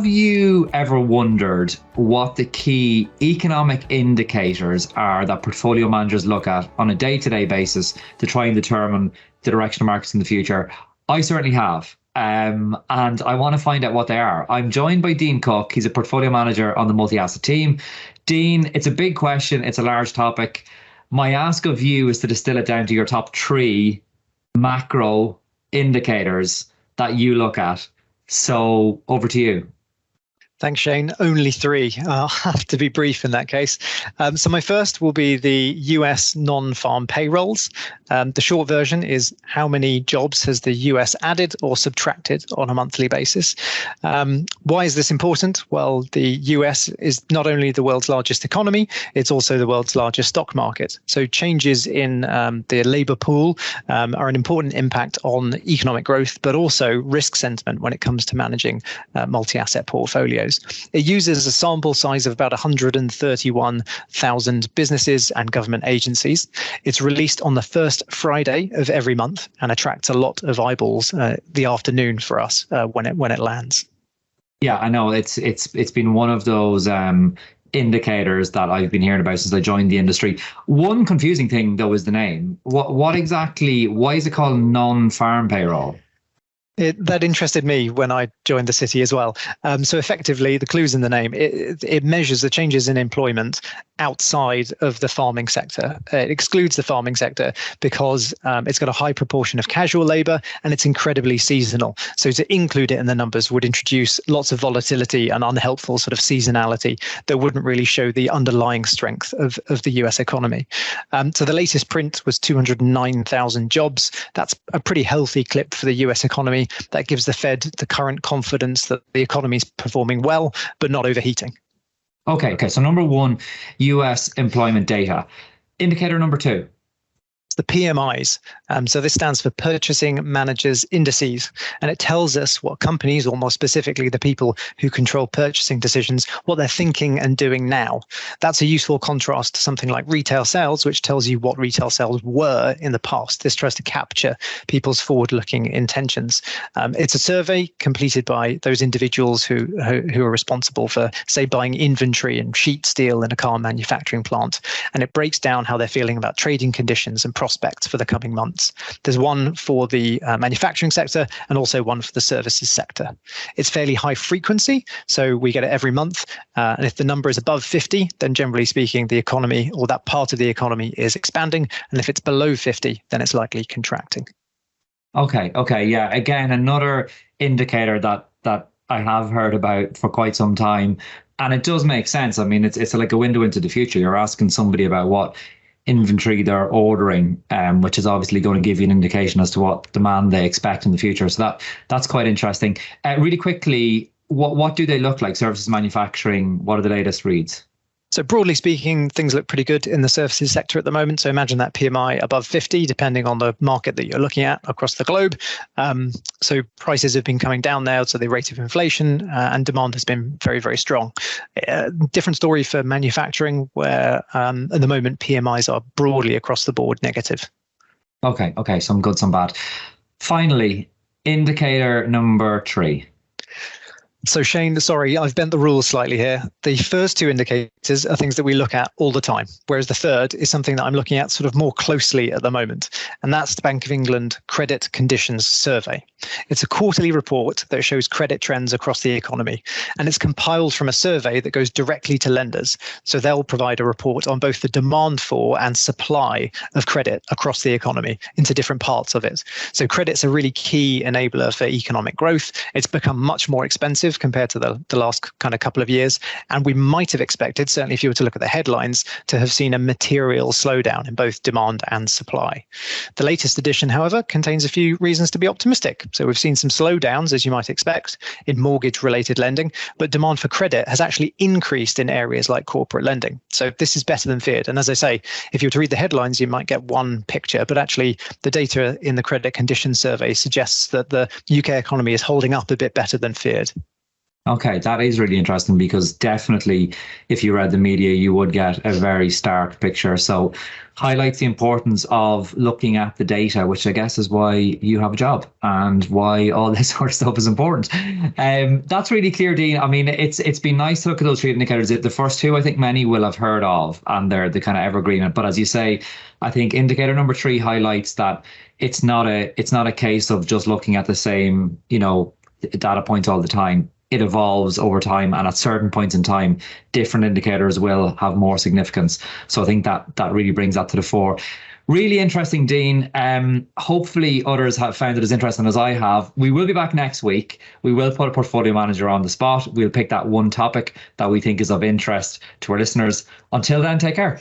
Have you ever wondered what the key economic indicators are that portfolio managers look at on a day-to-day basis to try and determine the direction of markets in the future? I certainly have. And I want to find out what they are. I'm joined by Dean Cook. He's a portfolio manager on the multi-asset team. Dean, it's a big question. It's a large topic. My ask of you is to distill it down to your top three macro indicators that you look at. So over to you. Thanks, Shane. Only three. I'll have to be brief in that case. So my first will be the US non-farm payrolls. The short version is how many jobs has the US added or subtracted on a monthly basis. Why is this important? Well, the US is not only the world's largest economy, it's also the world's largest stock market. So changes in the labor pool are an important impact on economic growth, but also risk sentiment when it comes to managing multi-asset portfolios. It uses a sample size of about 131,000 businesses and government agencies. It's released on the first Friday of every month and attracts a lot of eyeballs the afternoon for us when it lands. Yeah, I know it's been one of those indicators that I've been hearing about since I joined the industry. One confusing thing though is the name. What exactly? Why is it called non-farm payroll? That interested me when I joined the city as well. So effectively, the clue's in the name. It measures the changes in employment outside of the farming sector. It excludes the farming sector because it's got a high proportion of casual labor and it's incredibly seasonal. So to include it in the numbers would introduce lots of volatility and unhelpful sort of seasonality that wouldn't really show the underlying strength of the US economy. So the latest print was 209,000 jobs. That's a pretty healthy clip for the US economy. That gives the Fed the current confidence that the economy is performing well, but not overheating. Okay. So number one, US employment data. Indicator number two. The PMIs. So this stands for Purchasing Managers Indices, and it tells us what companies, or more specifically the people who control purchasing decisions, what they're thinking and doing now. That's a useful contrast to something like retail sales, which tells you what retail sales were in the past. This tries to capture people's forward-looking intentions. It's a survey completed by those individuals who are responsible for, say, buying inventory and sheet steel in a car manufacturing plant, and it breaks down how they're feeling about trading conditions and prospects for the coming months. There's one for the manufacturing sector and also one for the services sector. It's fairly high frequency, so we get it every month. And if the number is above 50, then generally speaking, the economy or that part of the economy is expanding. And if it's below 50, then it's likely contracting. Okay. Yeah. Again, another indicator that I have heard about for quite some time. And it does make sense. I mean, it's like a window into the future. You're asking somebody about what inventory they're ordering, which is obviously going to give you an indication as to what demand they expect in the future. So that's quite interesting. Really quickly, what do they look like? Services, manufacturing, what are the latest reads? So broadly speaking, things look pretty good in the services sector at the moment. So imagine that PMI above 50, depending on the market that you're looking at across the globe. So prices have been coming down there. So the rate of inflation and demand has been very, very strong. Different story for manufacturing, where at the moment PMIs are broadly across the board negative. Okay. Some good, some bad. Finally, indicator number three. So Shane, sorry, I've bent the rules slightly here. The first two indicators are things that we look at all the time, whereas the third is something that I'm looking at sort of more closely at the moment, and that's the Bank of England Credit Conditions Survey. It's a quarterly report that shows credit trends across the economy, and it's compiled from a survey that goes directly to lenders. So they'll provide a report on both the demand for and supply of credit across the economy into different parts of it. So credit's a really key enabler for economic growth. It's become much more expensive compared to the last kind of couple of years. And we might have expected, certainly if you were to look at the headlines, to have seen a material slowdown in both demand and supply. The latest edition, however, contains a few reasons to be optimistic. So we've seen some slowdowns, as you might expect, in mortgage-related lending, but demand for credit has actually increased in areas like corporate lending. So this is better than feared. And as I say, if you were to read the headlines, you might get one picture, but actually the data in the credit condition survey suggests that the UK economy is holding up a bit better than feared. Okay, that is really interesting because definitely if you read the media, you would get a very stark picture. So highlights the importance of looking at the data, which I guess is why you have a job and why all this sort of stuff is important. That's really clear, Dean. I mean, it's been nice to look at those three indicators. The first two, I think many will have heard of, and they're the kind of evergreen. But as you say, I think indicator number three highlights that it's not a case of just looking at the same, data points all the time. It evolves over time, and at certain points in time, different indicators will have more significance. So I think that really brings that to the fore. Really interesting, Dean. Hopefully others have found it as interesting as I have. We will be back next week. We will put a portfolio manager on the spot. We'll pick that one topic that we think is of interest to our listeners. Until then, take care.